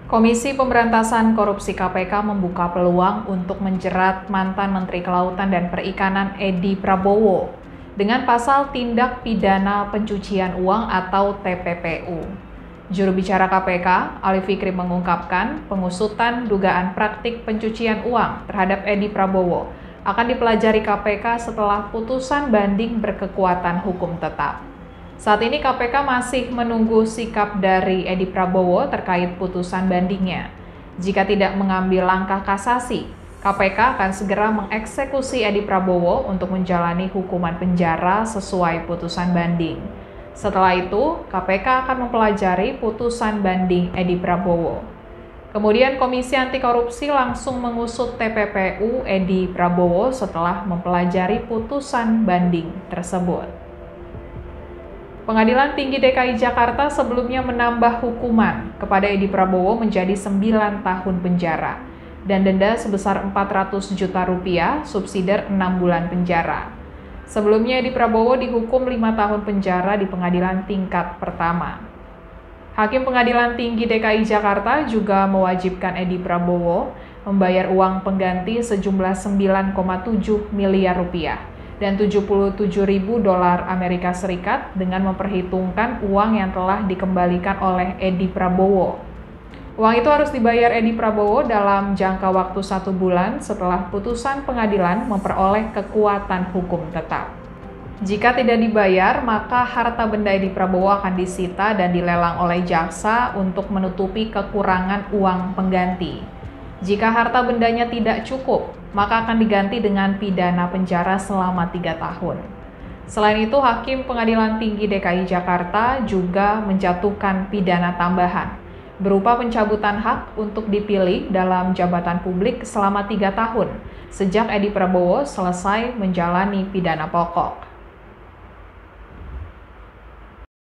Komisi Pemberantasan Korupsi KPK membuka peluang untuk menjerat mantan Menteri Kelautan dan Perikanan Edi Prabowo dengan pasal tindak pidana pencucian uang atau TPPU. Juru bicara KPK, Ali Fikri mengungkapkan pengusutan dugaan praktik pencucian uang terhadap Edi Prabowo akan dipelajari KPK setelah putusan banding berkekuatan hukum tetap. Saat ini KPK masih menunggu sikap dari Edi Prabowo terkait putusan bandingnya. Jika tidak mengambil langkah kasasi, KPK akan segera mengeksekusi Edi Prabowo untuk menjalani hukuman penjara sesuai putusan banding. Setelah itu, KPK akan mempelajari putusan banding Edi Prabowo. Kemudian Komisi Anti Korupsi langsung mengusut TPPU Edi Prabowo setelah mempelajari putusan banding tersebut. Pengadilan Tinggi DKI Jakarta sebelumnya menambah hukuman kepada Edi Prabowo menjadi 9 tahun penjara dan denda sebesar 400 juta rupiah, subsidiar 6 bulan penjara. Sebelumnya Edi Prabowo dihukum 5 tahun penjara di pengadilan tingkat pertama. Hakim Pengadilan Tinggi DKI Jakarta juga mewajibkan Edi Prabowo membayar uang pengganti sejumlah 9,7 miliar rupiah dan 77.000 dolar Amerika Serikat dengan memperhitungkan uang yang telah dikembalikan oleh Edi Prabowo. Uang itu harus dibayar Edi Prabowo dalam jangka waktu 1 bulan setelah putusan pengadilan memperoleh kekuatan hukum tetap. Jika tidak dibayar, maka harta benda Edi Prabowo akan disita dan dilelang oleh jaksa untuk menutupi kekurangan uang pengganti. Jika harta bendanya tidak cukup, maka akan diganti dengan pidana penjara selama 3 tahun. Selain itu, Hakim Pengadilan Tinggi DKI Jakarta juga menjatuhkan pidana tambahan berupa pencabutan hak untuk dipilih dalam jabatan publik selama 3 tahun sejak Edi Prabowo selesai menjalani pidana pokok.